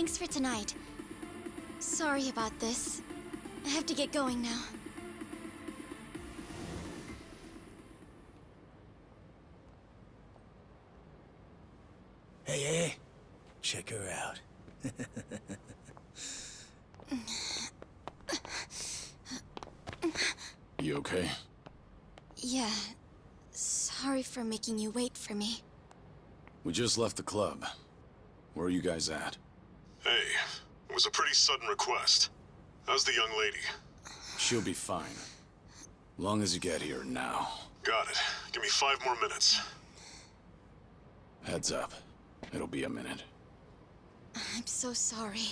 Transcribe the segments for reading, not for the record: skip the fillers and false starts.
Thanks for tonight. Sorry about this. I have to get going now. Hey, check her out. You okay? Yeah. Sorry for making you wait for me. We just left the club. Where are you guys at? Hey, it was a pretty sudden request. How's the young lady? She'll be fine. Long as you get here now. Got it. Give me 5 more minutes. Heads up. It'll be a minute. I'm so sorry.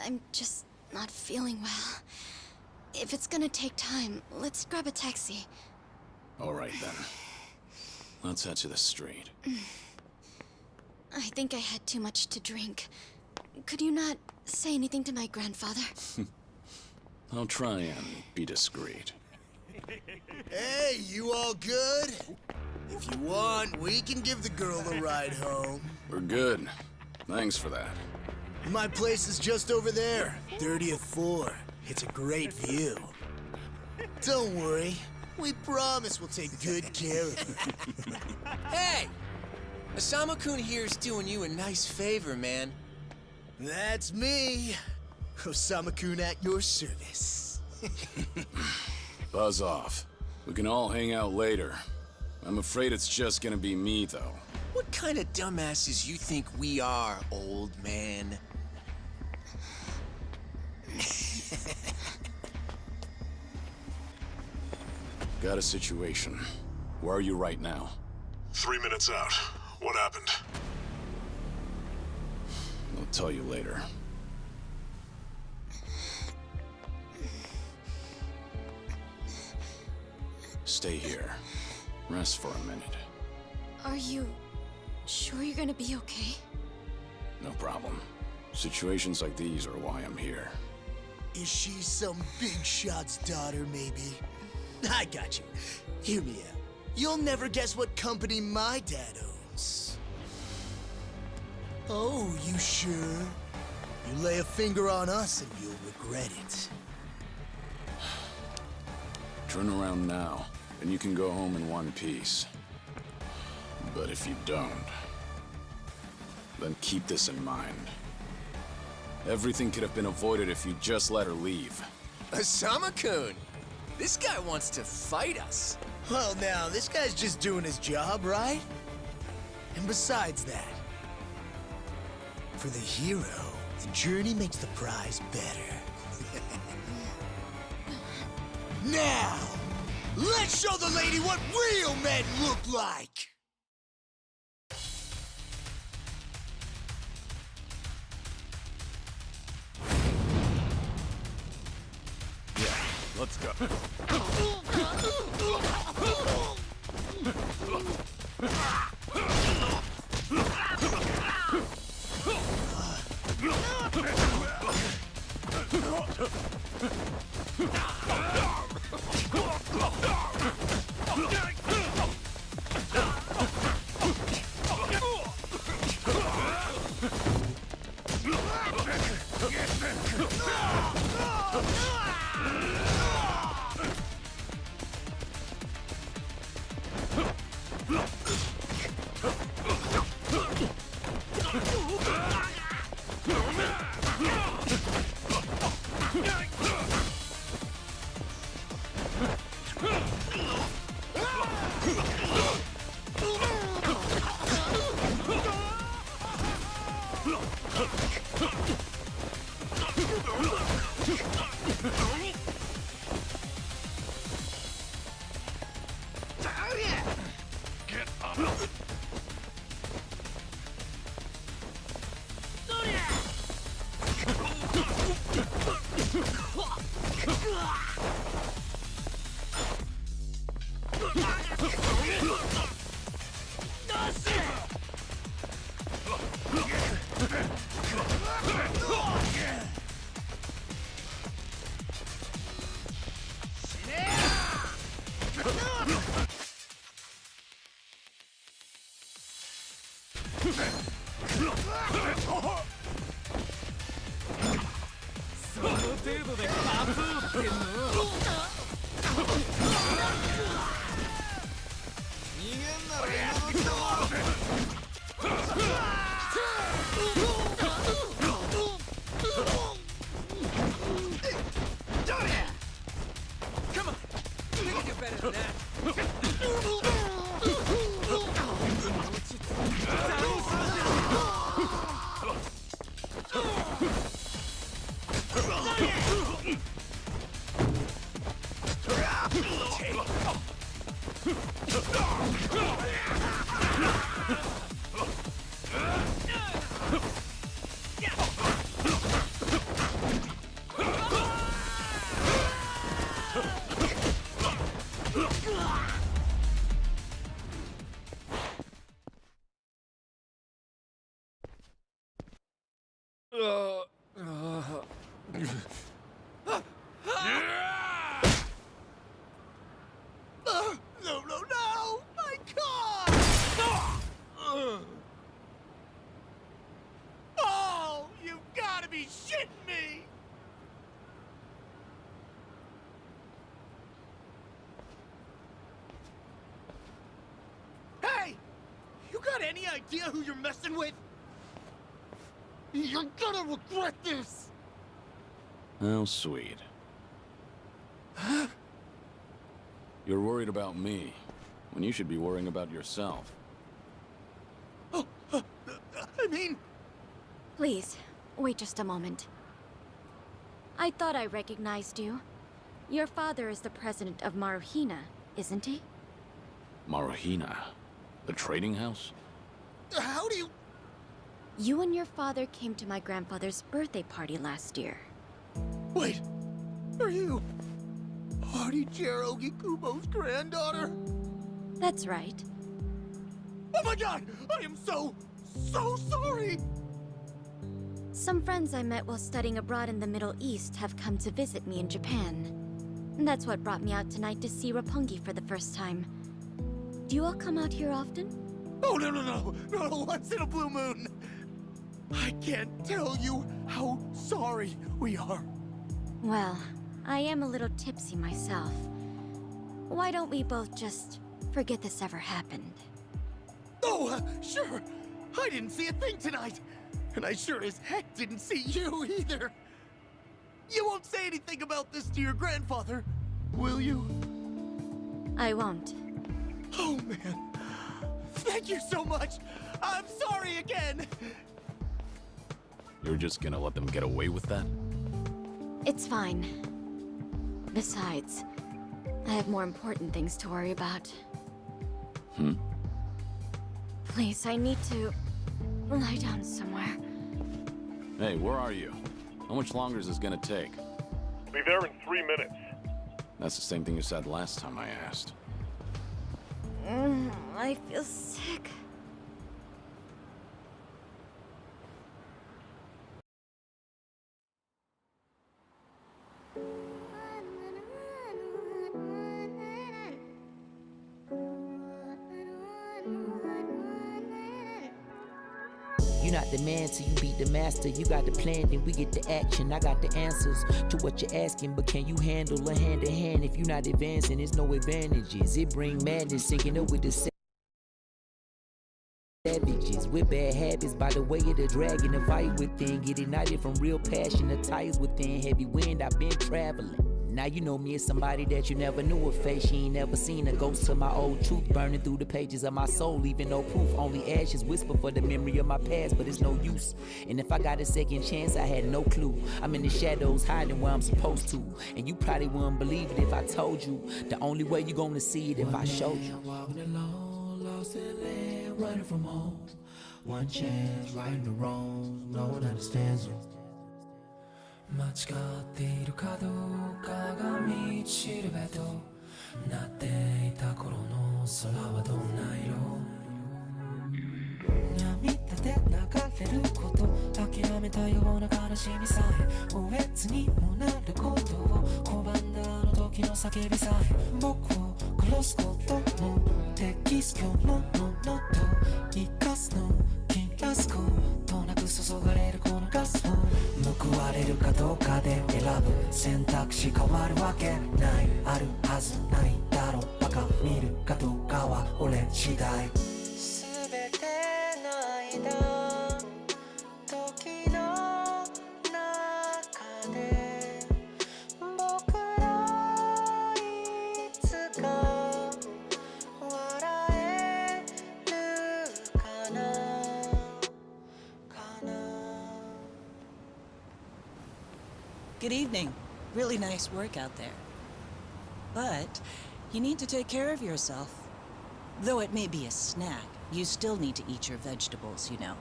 I'm just not feeling well. If it's gonna take time, let's grab a taxi. All right, then. Let's head to the street. I think I had too much to drink. Could you not say anything to my grandfather? I'll try and be discreet. Hey, you all good? If you want, we can give the girl a ride home. We're good. Thanks for that. My place is just over there, 30th floor. It's a great view. Don't worry. We promise we'll take good care of her. Hey! Osama-kun here's doing you a nice favor, man. That's me. Osama-kun at your service. Buzz off. We can all hang out later. I'm afraid it's just gonna be me, though. What kind of dumbasses you think we are, old man? Got a situation. Where are you right now? 3 minutes out. What happened? I'll tell you later. Stay here. Rest for a minute. Are you sure you're gonna be okay? No problem. Situations like these are why I'm here. Is she some big shot's daughter, maybe? I got you. Hear me out. You'll never guess what company my dad owns. Oh, you sure? You lay a finger on us and you'll regret it. Turn around now, and you can go home in one piece. But if you don't, then keep this in mind. Everything could have been avoided if you just let her leave. Osama-kun! This guy wants to fight us. Well, now, this guy's just doing his job, right? And besides that, for the hero, the journey makes the prize better. Now, let's show the lady what real men look like! Let's go. Come on! We can do better than that. No, no, no! My God! Oh, you've got to be shitting me! Hey! You got any idea who you're messing with? You're gonna regret this! How sweet. You're worried about me, when you should be worrying about yourself. I mean... Please, wait just a moment. I thought I recognized you. Your father is the president of Maruhina, isn't he? Maruhina? The trading house? How do you... You and your father came to my grandfather's birthday party last year. Wait, are you... Artie-Jiro Gikubo's granddaughter? That's right. Oh my God! I am so sorry! Some friends I met while studying abroad in the Middle East have come to visit me in Japan. And that's what brought me out tonight to see Roppongi for the first time. Do you all come out here often? Oh, no, once in a blue moon! I can't tell you how sorry we are. Well, I am a little tipsy myself. Why don't we both just forget this ever happened? Oh, sure. I didn't see a thing tonight. And I sure as heck didn't see you either. You won't say anything about this to your grandfather, will you? I won't. Oh, man. Thank you so much. I'm sorry again. You're just gonna let them get away with that? It's fine. Besides, I have more important things to worry about. Please, I need to lie down somewhere. Hey, where are you? How much longer is this gonna take? Be there in 3 minutes. That's the same thing you said last time I asked. I feel sick. You're not the man till you beat the master. You got the plan, then we get the action. I got the answers to what you're asking, but can you handle a hand to hand? If you're not advancing, there's no advantages. It bring madness, sinking up with the savages with bad habits. By the way of the dragon, the fight within, get ignited from real passion. The tires within, heavy wind. I've been traveling. Now you know me as somebody that you never knew a face. She ain't never seen a ghost to my old truth, burning through the pages of my soul, leaving no proof. Only ashes whisper for the memory of my past, but it's no use. And if I got a second chance, I had no clue. I'm in the shadows, hiding where I'm supposed to. And you probably wouldn't believe it if I told you. The only way you're gonna see it if I showed you. Walking alone, lost in land, running from home. One chance, righting the wrongs, no one understands you. 間違っているかどうかが道しるべとなっていた頃の空はどんな色涙で流れること諦めたような悲しみさえおえつにもなることを拒んだあの時の叫びさえ僕を殺すこともできす今日のものと生かすの切らすことなく注がれるこのガスを報われるかどうかで選ぶ選択肢変わるわけないあるはずないだろバカ見るかどうかは俺次第全ての間時の中で僕らいつか笑えるかなかな Good evening. Really nice work out there. But you need to take care of yourself. Though it may be a snack, you still need to eat your vegetables, you know.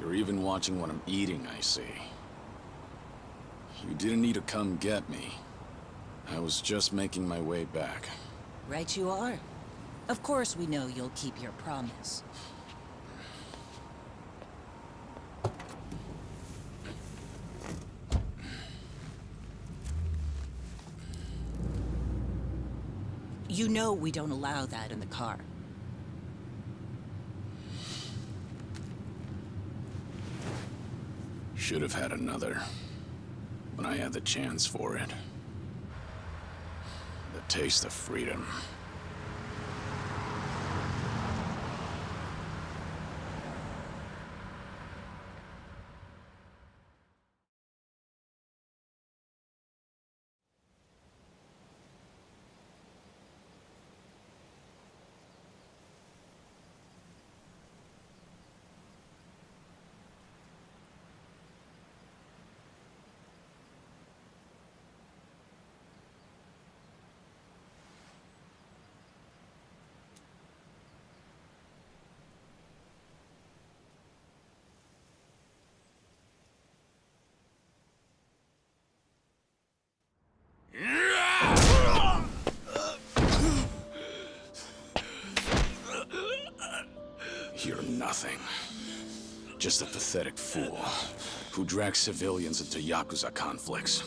You're even watching what I'm eating, I see. You didn't need to come get me. I was just making my way back. Right you are. Of course we know you'll keep your promise. You know we don't allow that in the car. Should have had another. When I had the chance for it. The taste of freedom. You're nothing. Just a pathetic fool who drags civilians into Yakuza conflicts.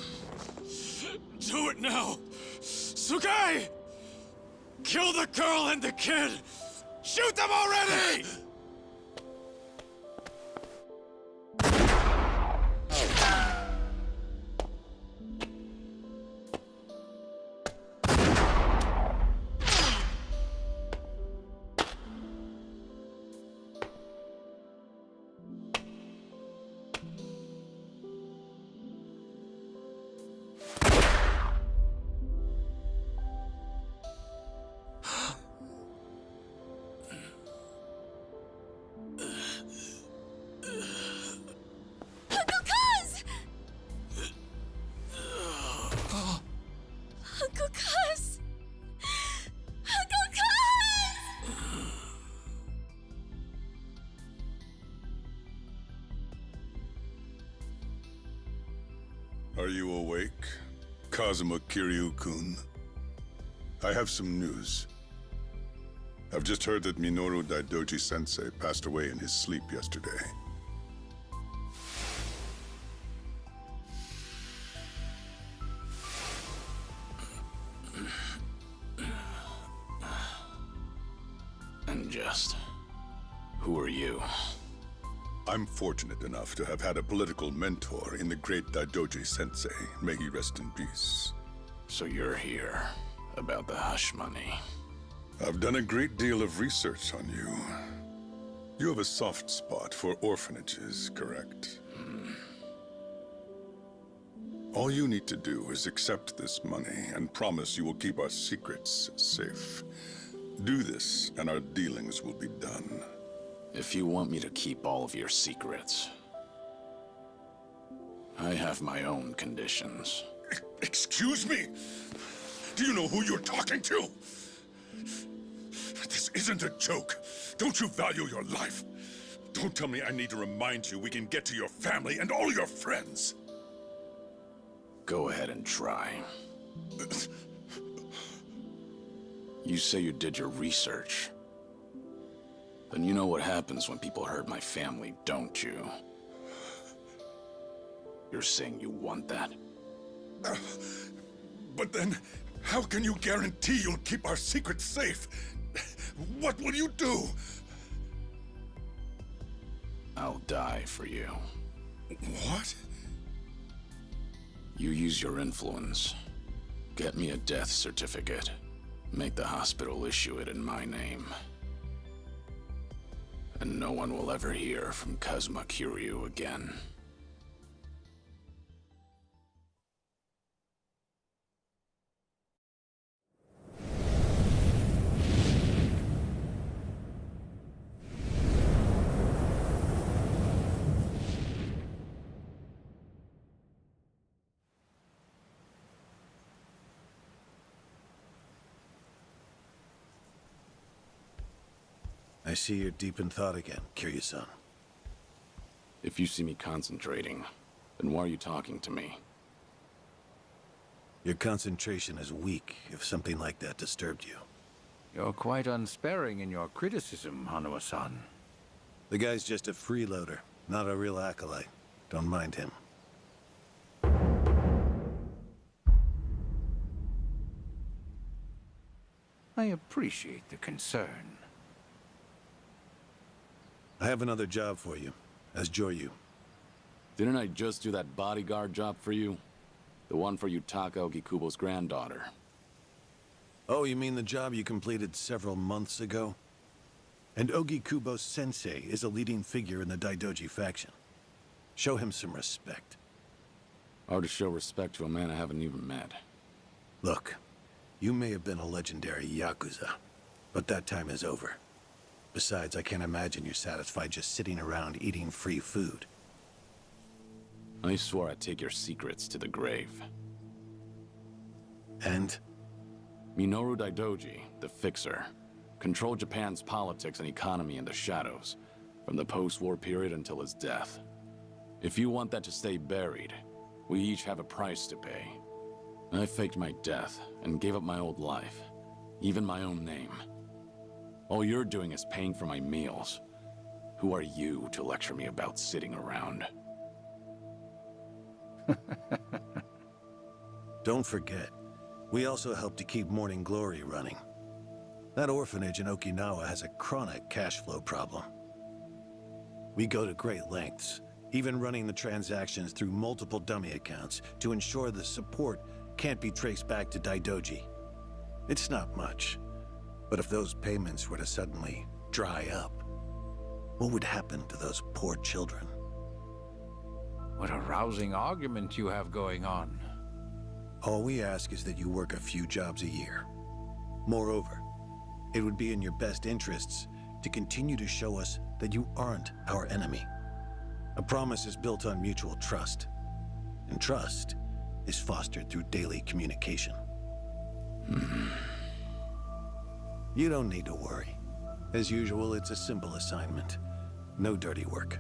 Do it now! Sugai! Kill the girl and the kid! Shoot them already! Are you awake, Kazuma Kiryu-kun? I have some news. I've just heard that Minoru Daidoji-sensei passed away in his sleep yesterday. And just... who are you? I'm fortunate enough to have had a political mentor in the great Daidoji-sensei. May he rest in peace. So you're here about the hush money. I've done a great deal of research on you. You have a soft spot for orphanages, correct? All you need to do is accept this money and promise you will keep our secrets safe. Do this, and our dealings will be done. If you want me to keep all of your secrets, I have my own conditions. Excuse me? Do you know who you're talking to? This isn't a joke. Don't you value your life? Don't tell me I need to remind you we can get to your family and all your friends. Go ahead and try. You say you did your research. Then you know what happens when people hurt my family, don't you? You're saying you want that? But then, how can you guarantee you'll keep our secrets safe? What will you do? I'll die for you. What? You use your influence. Get me a death certificate. Make the hospital issue it in my name. And no one will ever hear from Kazuma Kiryu again. I see you're deep in thought again, Kiryu-san. If you see me concentrating, then why are you talking to me? Your concentration is weak if something like that disturbed you. You're quite unsparing in your criticism, Hanuma-san. The guy's just a freeloader, not a real acolyte. Don't mind him. I appreciate the concern. I have another job for you, as Joryu. Didn't I just do that bodyguard job for you? The one for Yutaka Ogikubo's granddaughter. Oh, you mean the job you completed several months ago? And Ogikubo Sensei is a leading figure in the Daidoji faction. Show him some respect. Hard to show respect to a man I haven't even met. Look, you may have been a legendary Yakuza, but that time is over. Besides, I can't imagine you're satisfied just sitting around eating free food. I swore I'd take your secrets to the grave. And? Minoru Daidoji, the Fixer, controlled Japan's politics and economy in the shadows, from the post-war period until his death. If you want that to stay buried, we each have a price to pay. I faked my death and gave up my old life, even my own name. All you're doing is paying for my meals. Who are you to lecture me about sitting around? Don't forget, we also help to keep Morning Glory running. That orphanage in Okinawa has a chronic cash flow problem. We go to great lengths, even running the transactions through multiple dummy accounts to ensure the support can't be traced back to Daidoji. It's not much. But if those payments were to suddenly dry up, what would happen to those poor children? What a rousing argument you have going on. All we ask is that you work a few jobs a year. Moreover, it would be in your best interests to continue to show us that you aren't our enemy. A promise is built on mutual trust, and trust is fostered through daily communication. You don't need to worry. As usual, it's a simple assignment. No dirty work.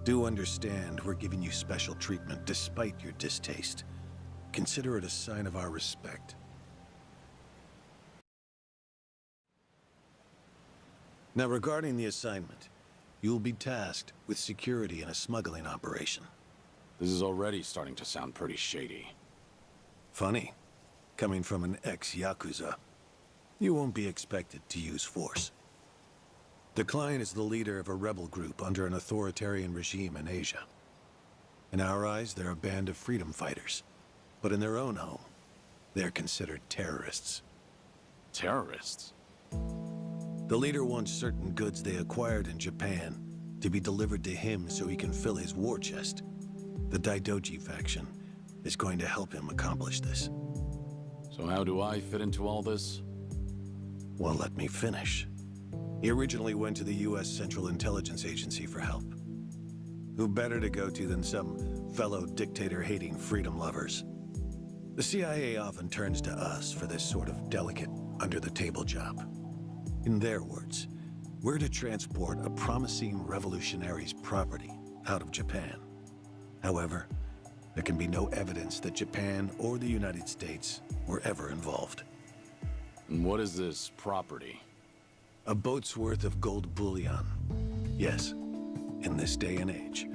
Do understand we're giving you special treatment despite your distaste. Consider it a sign of our respect. Now, regarding the assignment, you'll be tasked with security in a smuggling operation. This is already starting to sound pretty shady. Funny, coming from an ex-Yakuza. You won't be expected to use force. The client is the leader of a rebel group under an authoritarian regime in Asia. In our eyes, they're a band of freedom fighters. But in their own home, they're considered terrorists. Terrorists? The leader wants certain goods they acquired in Japan to be delivered to him so he can fill his war chest. The Daidoji faction is going to help him accomplish this. So how do I fit into all this? Well, let me finish. He originally went to the U.S. Central Intelligence Agency for help. Who better to go to than some fellow dictator-hating freedom lovers? The CIA often turns to us for this sort of delicate, under-the-table job. In their words, we're to transport a promising revolutionary's property out of Japan. However, there can be no evidence that Japan or the United States were ever involved. And what is this property? A boat's worth of gold bullion. Yes, in this day and age.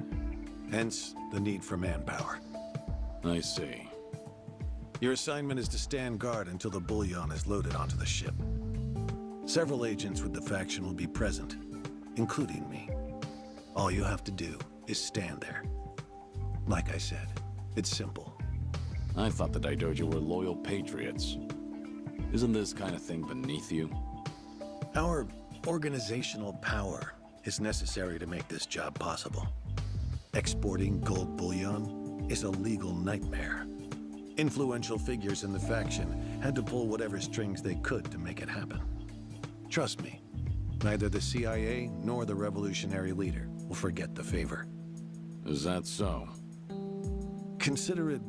Hence, the need for manpower. I see. Your assignment is to stand guard until the bullion is loaded onto the ship. Several agents with the faction will be present, including me. All you have to do is stand there. Like I said, it's simple. I thought the Daidoji were loyal patriots. Isn't this kind of thing beneath you? Our organizational power is necessary to make this job possible. Exporting gold bullion is a legal nightmare. Influential figures in the faction had to pull whatever strings they could to make it happen. Trust me, neither the CIA nor the revolutionary leader will forget the favor. Is that so? Consider it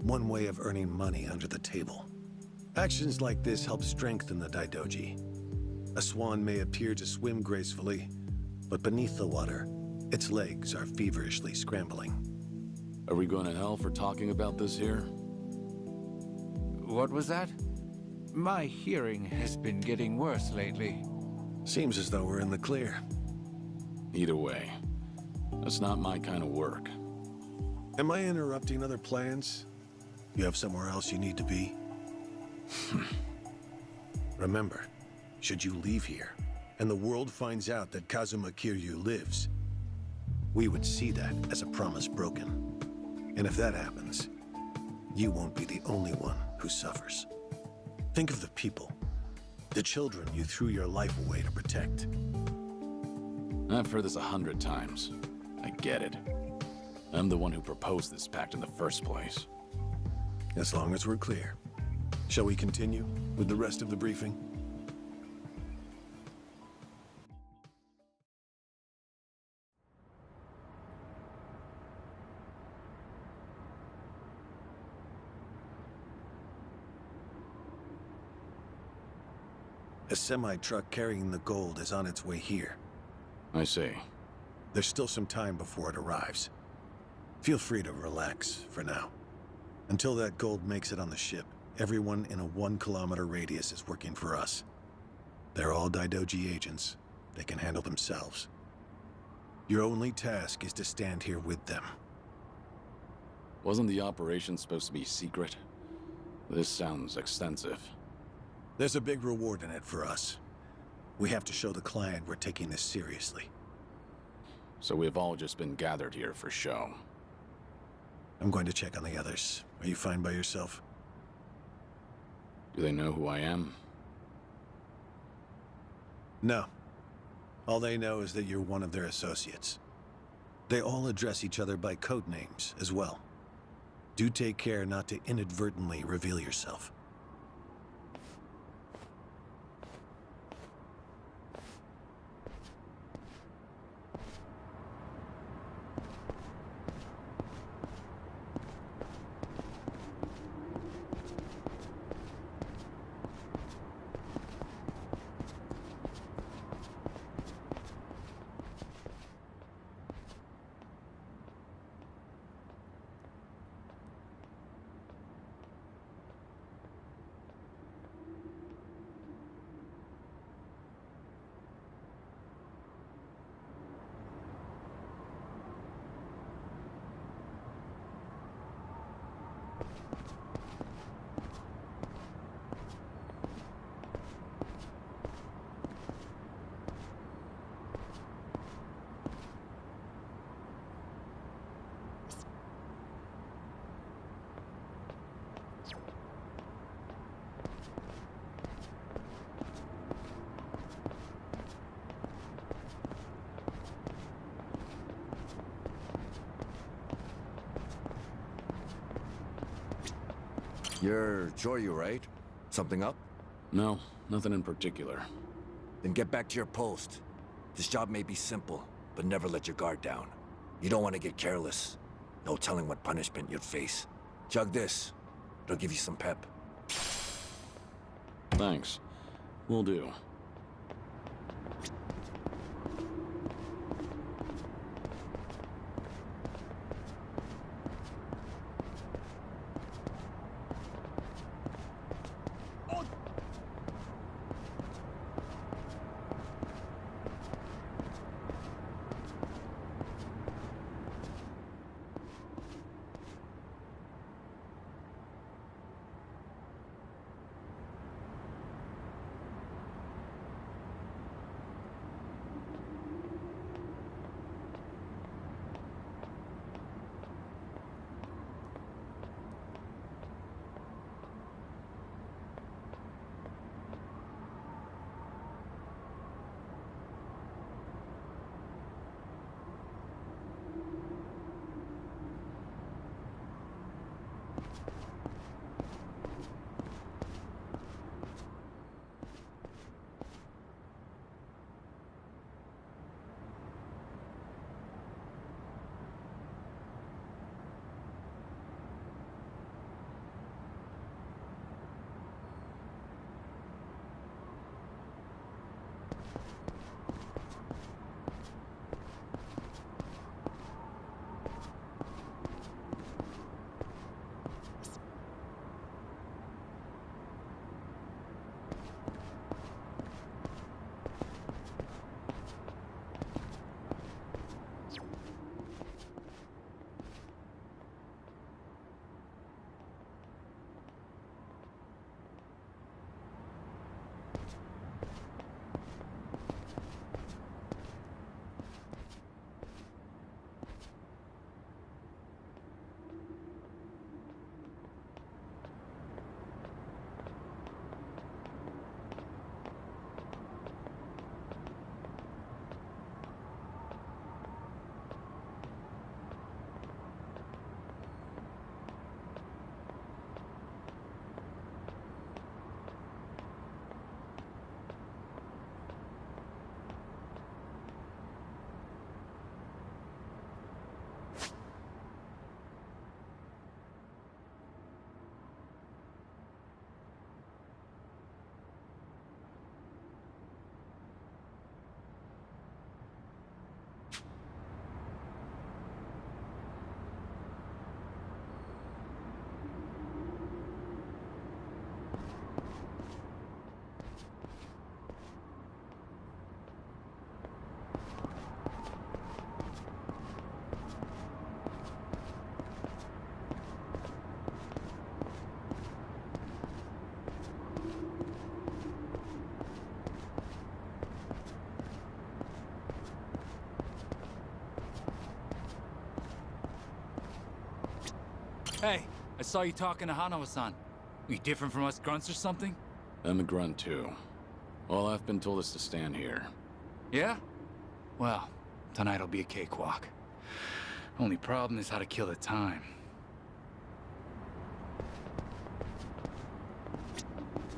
one way of earning money under the table. Actions like this help strengthen the Daidoji. A swan may appear to swim gracefully, but beneath the water, its legs are feverishly scrambling. Are we going to hell for talking about this here? What was that? My hearing has been getting worse lately. Seems as though we're in the clear. Either way, that's not my kind of work. Am I interrupting other plans? You have somewhere else you need to be? Remember, should you leave here, and the world finds out that Kazuma Kiryu lives, we would see that as a promise broken. And if that happens, you won't be the only one who suffers. Think of the people, the children you threw your life away to protect. I've heard this 100 times. I get it. I'm the one who proposed this pact in the first place. As long as we're clear. Shall we continue with the rest of the briefing? A semi-truck carrying the gold is on its way here. I see. There's still some time before it arrives. Feel free to relax for now. Until that gold makes it on the ship, everyone in a 1-kilometer radius is working for us. They're all Daidoji agents. They can handle themselves. Your only task is to stand here with them. Wasn't the operation supposed to be secret? This sounds extensive. There's a big reward in it for us. We have to show the client we're taking this seriously. So we've all just been gathered here for show. I'm going to check on the others. Are you fine by yourself? Do they know who I am? No. All they know is that you're one of their associates. They all address each other by code names as well. Do take care not to inadvertently reveal yourself. You're Joryu, right? Something up? No, nothing in particular. Then get back to your post. This job may be simple, but never let your guard down. You don't want to get careless. No telling what punishment you'd face. Chug this. It'll give you some pep. Thanks. Will do. Hey, I saw you talking to Hanawa-san. You different from us grunts or something? I'm a grunt too. All I've been told is to stand here. Yeah? Well, tonight'll be a cakewalk. Only problem is how to kill the time.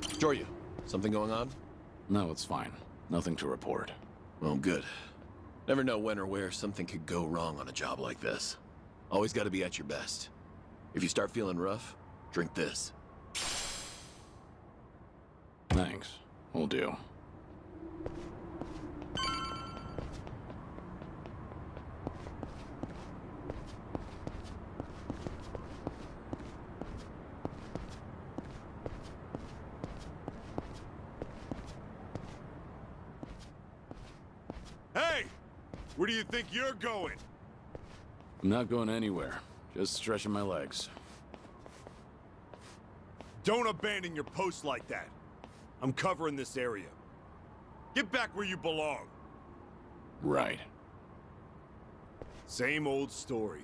Joryu, something going on? No, it's fine. Nothing to report. Well, good. Never know when or where something could go wrong on a job like this. Always gotta be at your best. If you start feeling rough, drink this. Thanks. Will do. Hey! Where do you think you're going? I'm not going anywhere. Just stretching my legs. Don't abandon your post like that. I'm covering this area. Get back where you belong. Right. Same old story.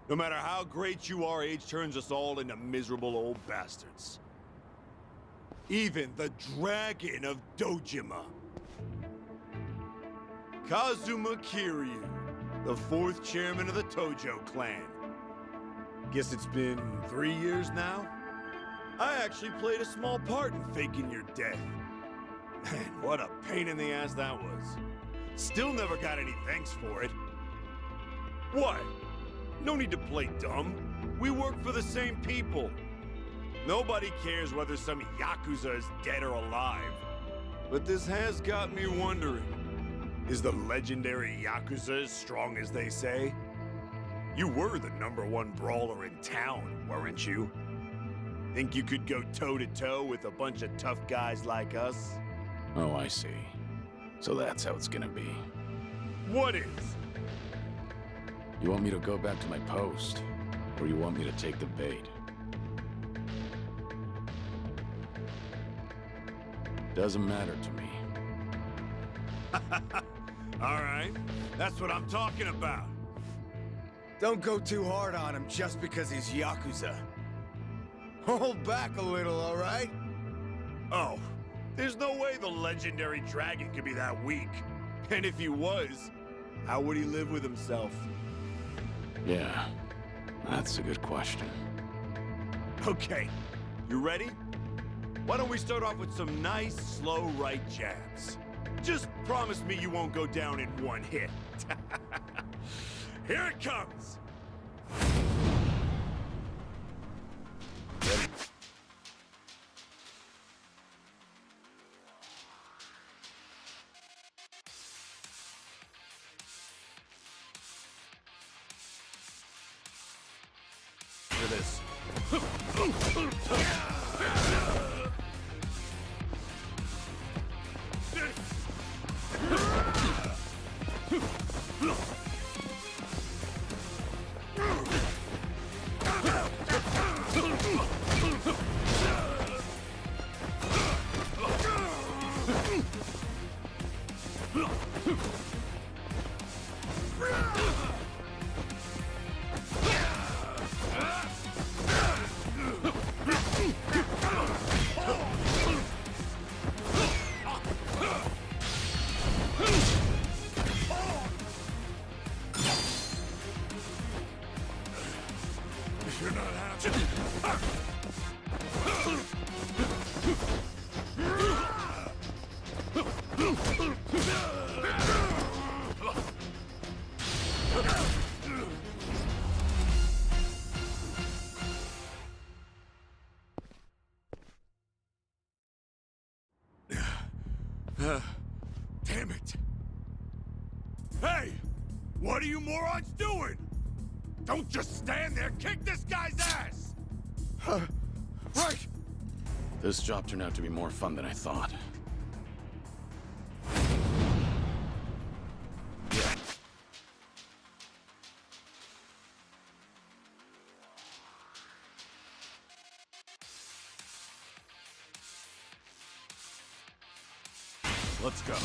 No matter how great you are, age turns us all into miserable old bastards. Even the Dragon of Dojima. Kazuma Kiryu, the 4th chairman of the Tojo clan. Guess it's been 3 years now? I actually played a small part in faking your death. Man, what a pain in the ass that was. Still never got any thanks for it. What? No need to play dumb. We work for the same people. Nobody cares whether some Yakuza is dead or alive. But this has got me wondering. Is the legendary Yakuza as strong as they say? You were the #1 brawler in town, weren't you? Think you could go toe-to-toe with a bunch of tough guys like us? Oh, I see. So that's how it's gonna be. What is? You want me to go back to my post? Or you want me to take the bait? Doesn't matter to me. All right, that's what I'm talking about. Don't go too hard on him just because he's Yakuza. Hold back a little, all right? Oh, there's no way the legendary dragon could be that weak. And if he was, how would he live with himself? Yeah, that's a good question. Okay, you ready? Why don't we start off with some nice, slow right jabs? Just promise me you won't go down in one hit. Here it comes! Look at this. You're not happy. Damn it. Hey! What are you morons doing? Don't just stand there! Kick this guy's ass! Right! This job turned out to be more fun than I thought. Let's go.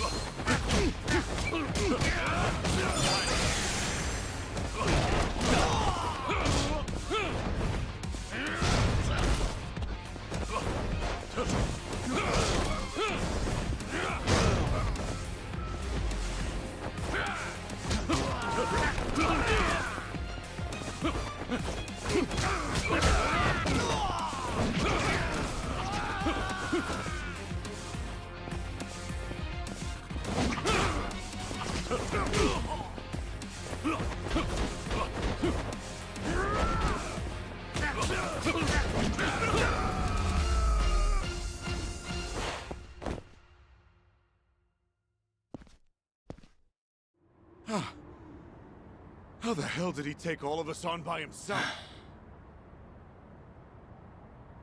How the hell did he take all of us on by himself?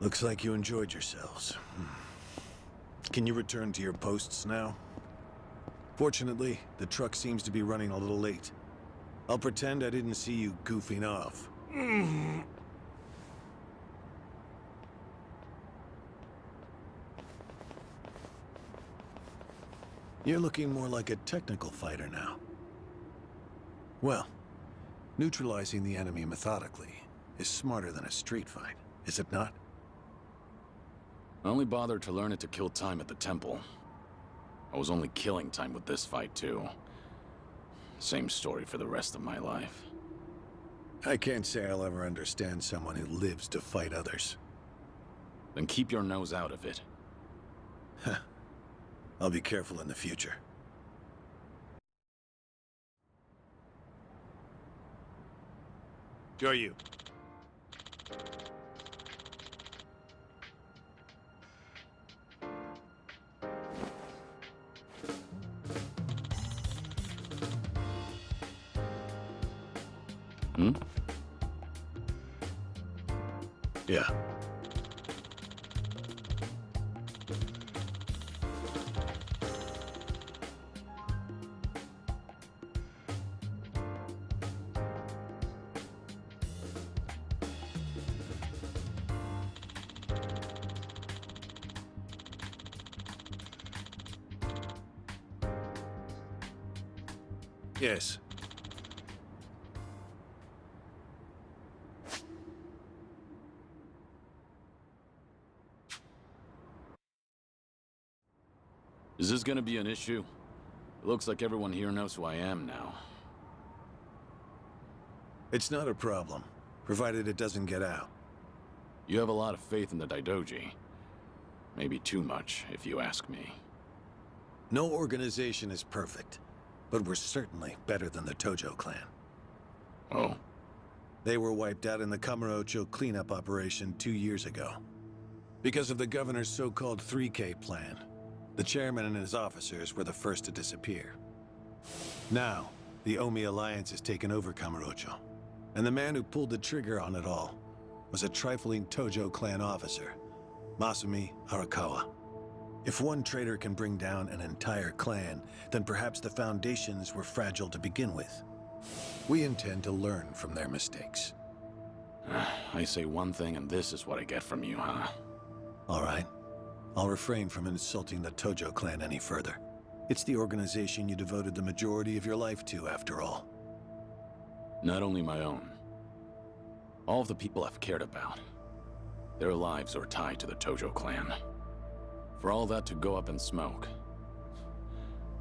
Looks like you enjoyed yourselves. Can you return to your posts now? Fortunately, the truck seems to be running a little late. I'll pretend I didn't see you goofing off. You're looking more like a technical fighter now. Well, neutralizing the enemy methodically is smarter than a street fight, is it not? I only bothered to learn it to kill time at the temple. I was only killing time with this fight, too. Same story for the rest of my life. I can't say I'll ever understand someone who lives to fight others. Then keep your nose out of it. I'll be careful in the future. Go you. Hmm? Yeah. Yes. Is this gonna be an issue? It looks like everyone here knows who I am now. It's not a problem, provided it doesn't get out. You have a lot of faith in the Daidoji. Maybe too much, if you ask me. No organization is perfect, but we're certainly better than the Tojo clan. Oh? They were wiped out in the Kamurocho cleanup operation 2 years ago. Because of the governor's so-called 3K plan, the chairman and his officers were the first to disappear. Now, the Omi Alliance has taken over Kamurocho, and the man who pulled the trigger on it all was a trifling Tojo clan officer, Masumi Arakawa. If one traitor can bring down an entire clan, then perhaps the foundations were fragile to begin with. We intend to learn from their mistakes. I say one thing and this is what I get from you, huh? All right. I'll refrain from insulting the Tojo clan any further. It's the organization you devoted the majority of your life to, after all. Not only my own. All of the people I've cared about. Their lives are tied to the Tojo clan. For all that to go up in smoke,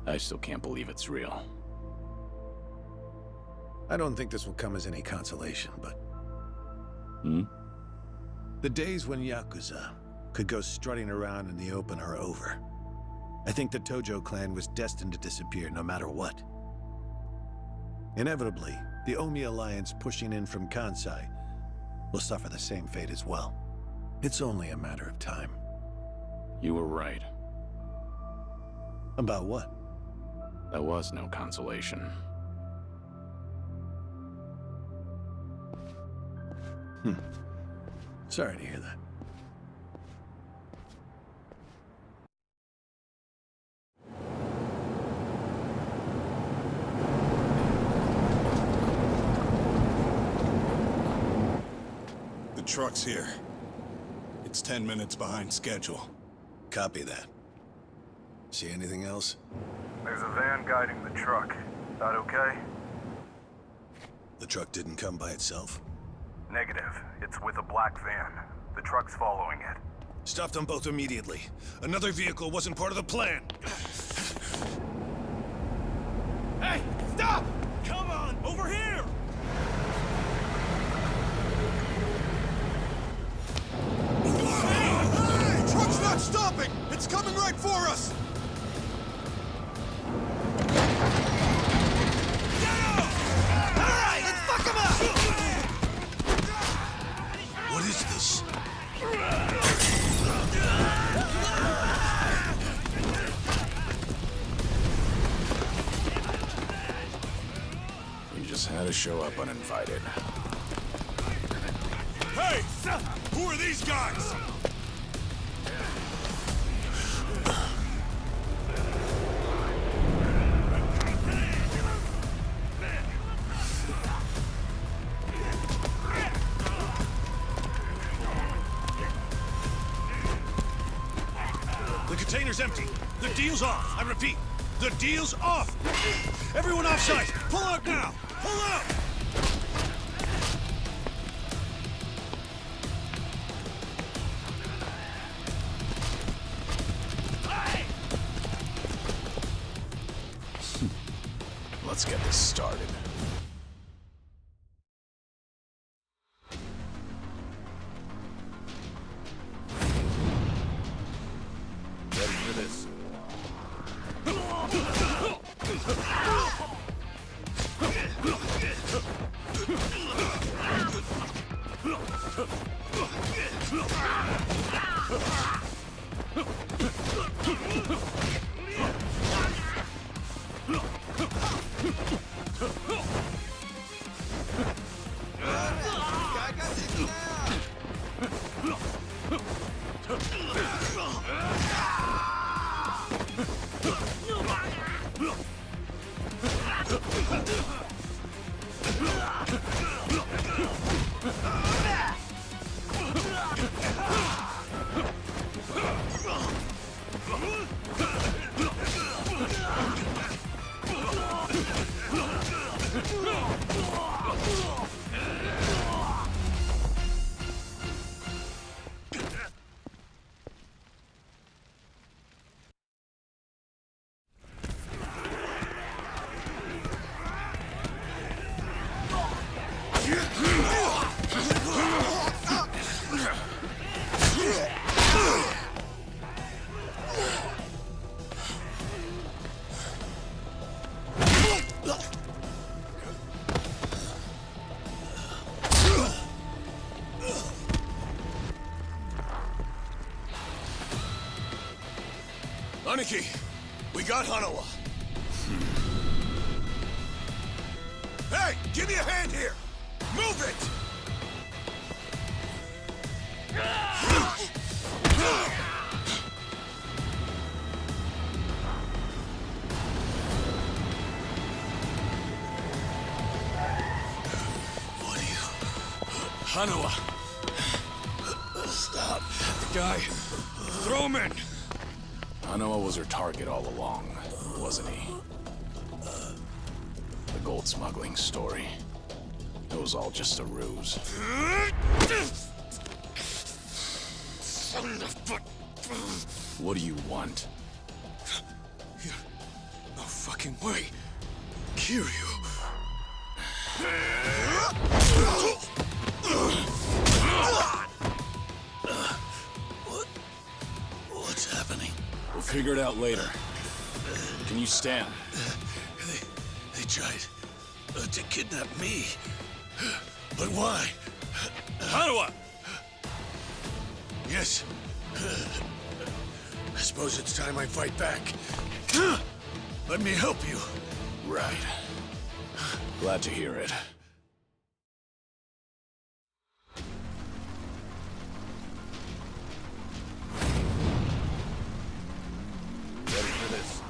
I still can't believe it's real. I don't think this will come as any consolation, but... Hmm? The days when Yakuza could go strutting around in the open are over. I think the Tojo clan was destined to disappear no matter what. Inevitably, the Omi Alliance pushing in from Kansai will suffer the same fate as well. It's only a matter of time. You were right. About what? That was no consolation. Sorry to hear that. The truck's here. It's 10 minutes behind schedule. Copy that. See anything else? There's a van guiding the truck. That okay? The truck didn't come by itself? Negative. It's with a black van. The truck's following it. Stop them both immediately. Another vehicle wasn't part of the plan. Hey, stop! Come on, over here! Hey! Truck's not stopping! It's coming right for us! What is this? You just had to show up uninvited. Hey! Who are these guys? The container's empty. The deal's off. I repeat, the deal's off. Everyone offside. Pull out now. Pull out. Let's get this started. Ready for this? Aniki, we got Hanawa. Hey, give me a hand here. Move it. What are you... Hanawa. Stop. The guy. Throw him in. Hanawa was her target all along, wasn't he? The gold smuggling story. It was all just a ruse. Son of a... What do you want? No fucking way. Kiryu. What's happening? We'll figure it out later. Can you stand? They tried to kidnap me. But why? Hanawa! Yes. I suppose it's time I fight back. Let me help you. Right. Glad to hear it. Ready for this?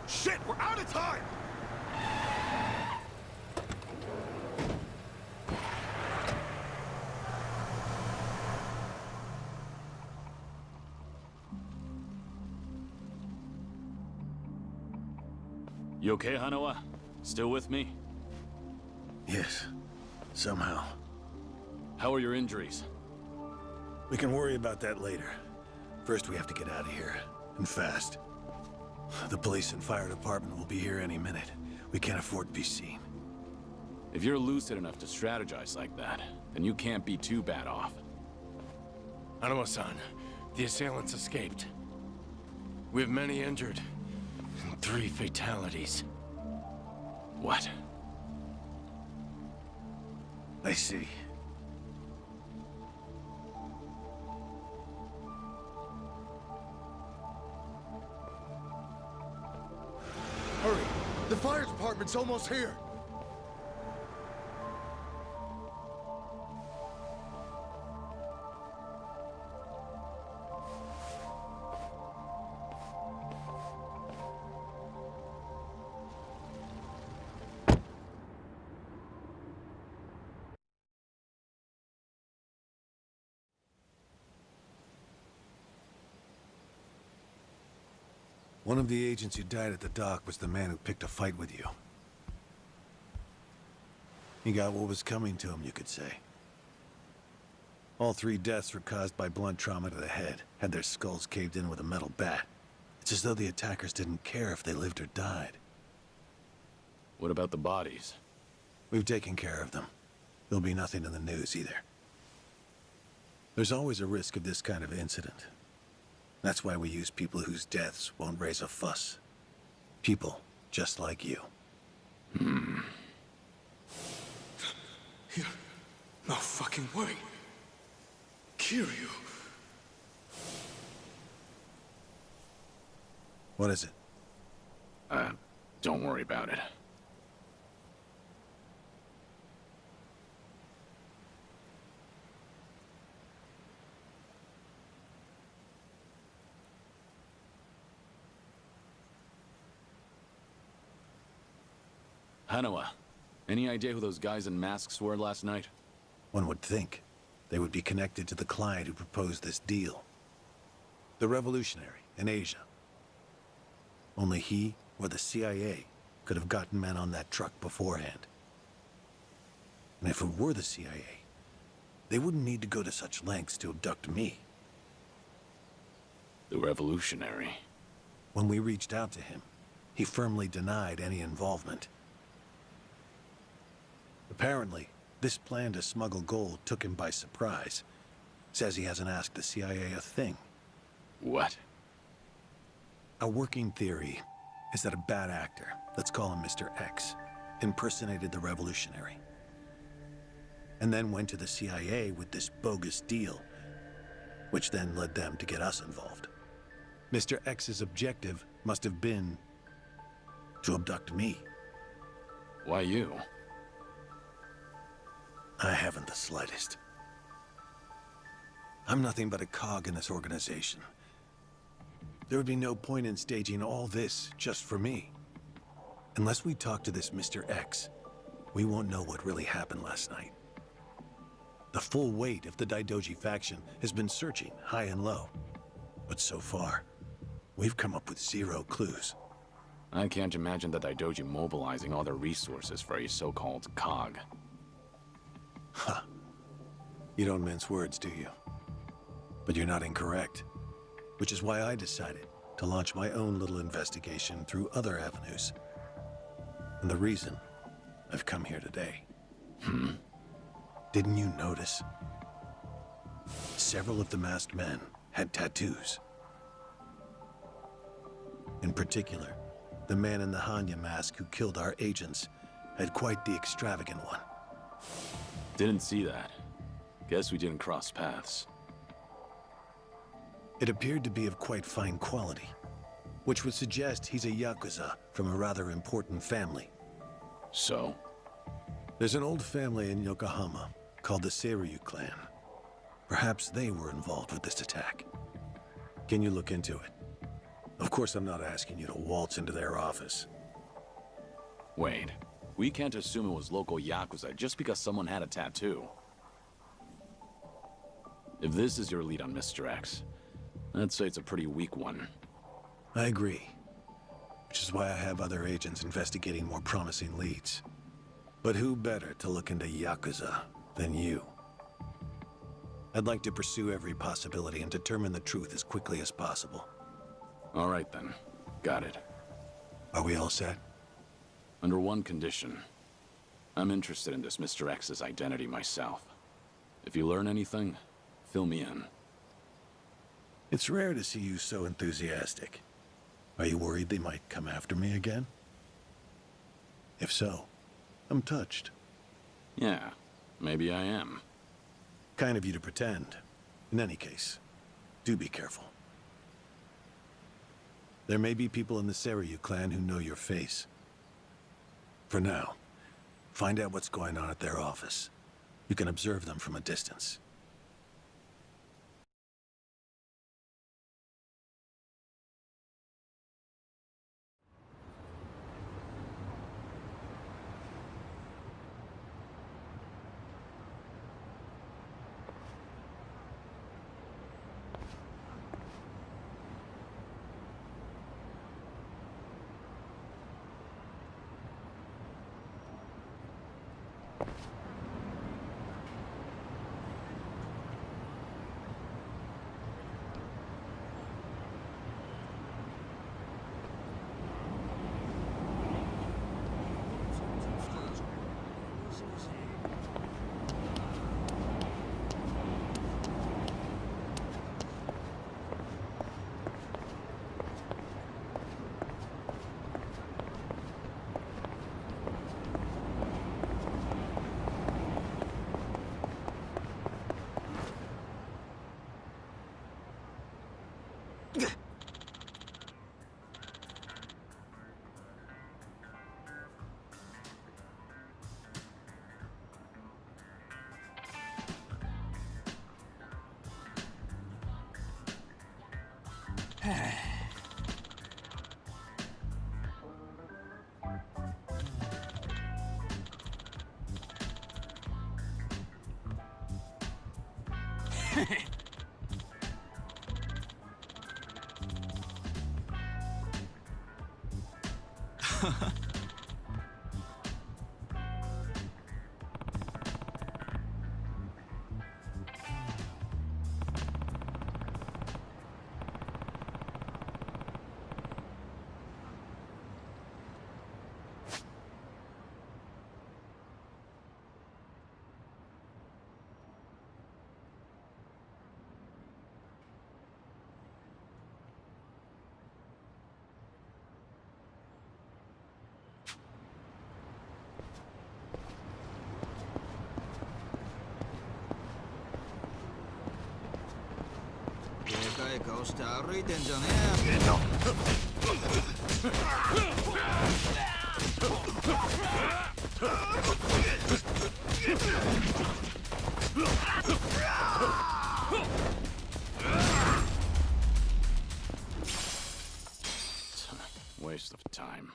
Shit, we're out of time! You okay, Hanawa? Still with me? Yes. Somehow. How are your injuries? We can worry about that later. First, we have to get out of here. And fast. The police and fire department will be here any minute. We can't afford to be seen. If you're lucid enough to strategize like that, then you can't be too bad off. Hanawa-san, the assailants escaped. We have many injured, and 3 fatalities. What? I see. Hurry! The fire department's almost here! One of the agents who died at the dock was the man who picked a fight with you. He got what was coming to him, you could say. All 3 deaths were caused by blunt trauma to the head, had their skulls caved in with a metal bat. It's as though the attackers didn't care if they lived or died. What about the bodies? We've taken care of them. There'll be nothing in the news either. There's always a risk of this kind of incident. That's why we use people whose deaths won't raise a fuss. People just like you. No fucking way. Kiryu. What is it? Don't worry about it. Hanawa, any idea who those guys in masks were last night? One would think they would be connected to the client who proposed this deal. The revolutionary in Asia. Only he or the CIA could have gotten men on that truck beforehand. And if it were the CIA, they wouldn't need to go to such lengths to abduct me. The revolutionary. When we reached out to him, he firmly denied any involvement. Apparently, this plan to smuggle gold took him by surprise. Says he hasn't asked the CIA a thing. What? A working theory is that a bad actor, let's call him Mr. X, impersonated the revolutionary. And then went to the CIA with this bogus deal, which then led them to get us involved. Mr. X's objective must have been to abduct me. Why you? I haven't the slightest. I'm nothing but a cog in this organization. There would be no point in staging all this just for me. Unless we talk to this Mr. X, we won't know what really happened last night. The full weight of the Daidoji faction has been searching high and low. But so far, we've come up with 0 clues. I can't imagine the Daidoji mobilizing all their resources for a so-called cog. Huh. You don't mince words, do you? But you're not incorrect. Which is why I decided to launch my own little investigation through other avenues. And the reason I've come here today. Didn't you notice? Several of the masked men had tattoos. In particular, the man in the Hanya mask who killed our agents had quite the extravagant one. Didn't see that. Guess we didn't cross paths. It appeared to be of quite fine quality, which would suggest he's a Yakuza from a rather important family. So? There's an old family in Yokohama called the Seiryu clan. Perhaps they were involved with this attack. Can you look into it? Of course, I'm not asking you to waltz into their office. Wait, we can't assume it was local Yakuza just because someone had a tattoo. If this is your lead on Mr. X, I'd say it's a pretty weak one. I agree. Which is why I have other agents investigating more promising leads. But who better to look into Yakuza than you? I'd like to pursue every possibility and determine the truth as quickly as possible. All right then. Got it. Are we all set? Under one condition. I'm interested in this Mr. X's identity myself. If you learn anything, fill me in. It's rare to see you so enthusiastic. Are you worried they might come after me again? If so, I'm touched. Yeah, maybe I am. Kind of you to pretend. In any case, do be careful. There may be people in the Seiryu clan who know your face. For now, find out what's going on at their office. You can observe them from a distance. Waste of time.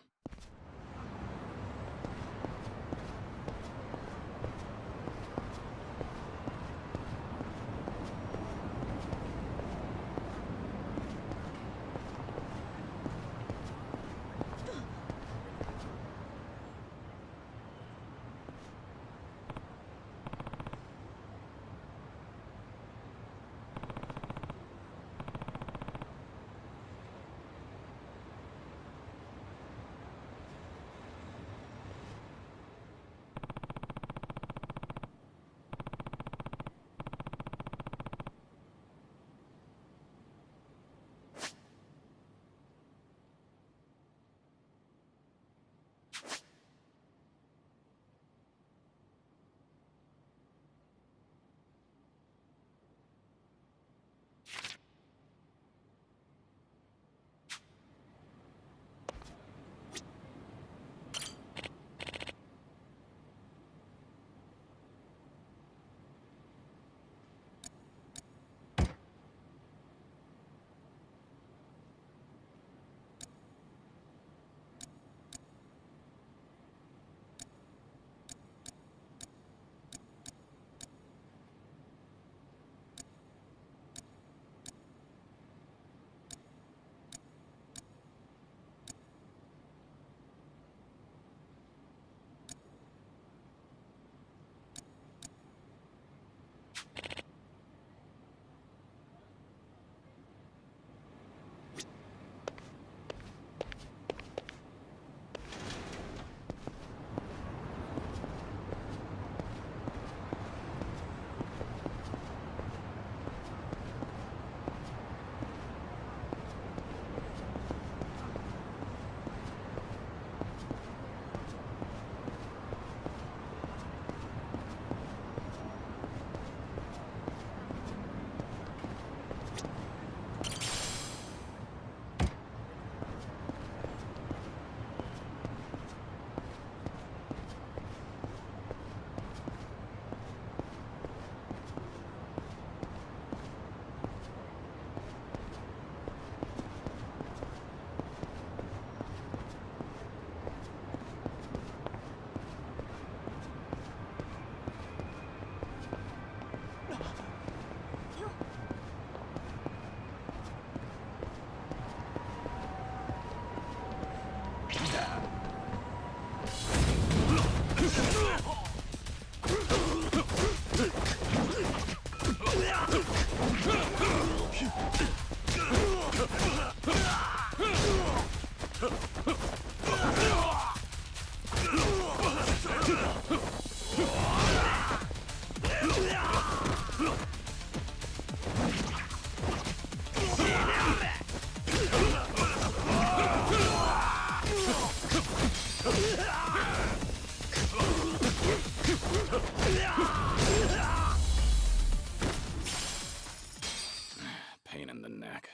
Pain in the neck.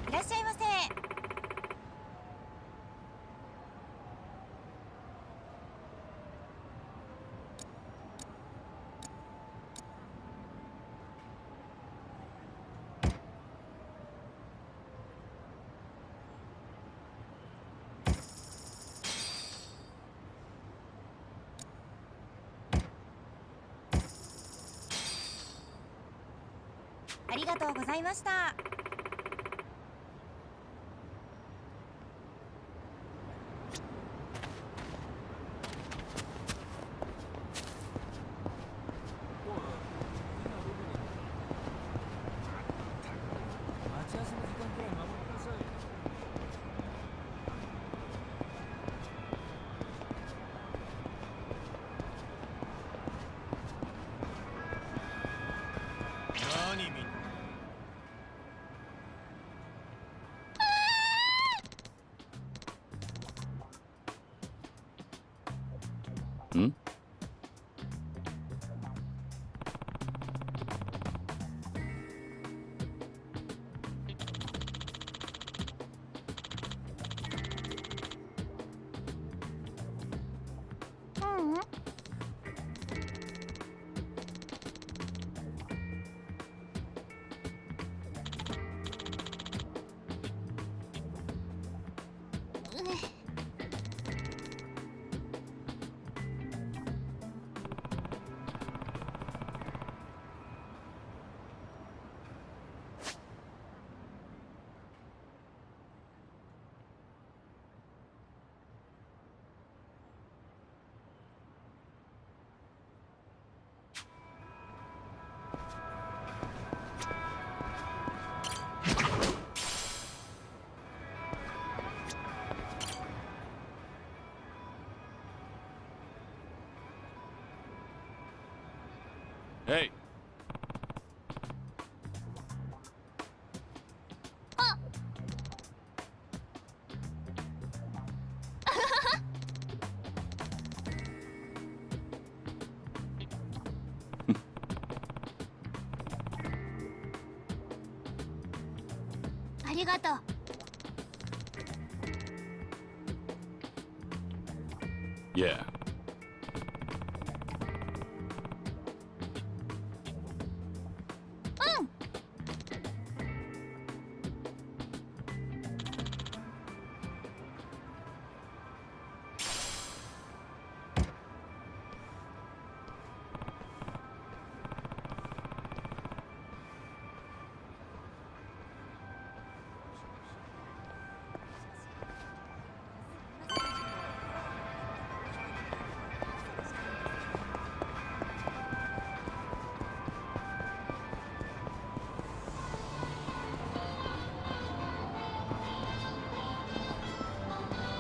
いらっしゃいませ。ありがとうございました。Hmm? Hey! ありがとう。Yeah.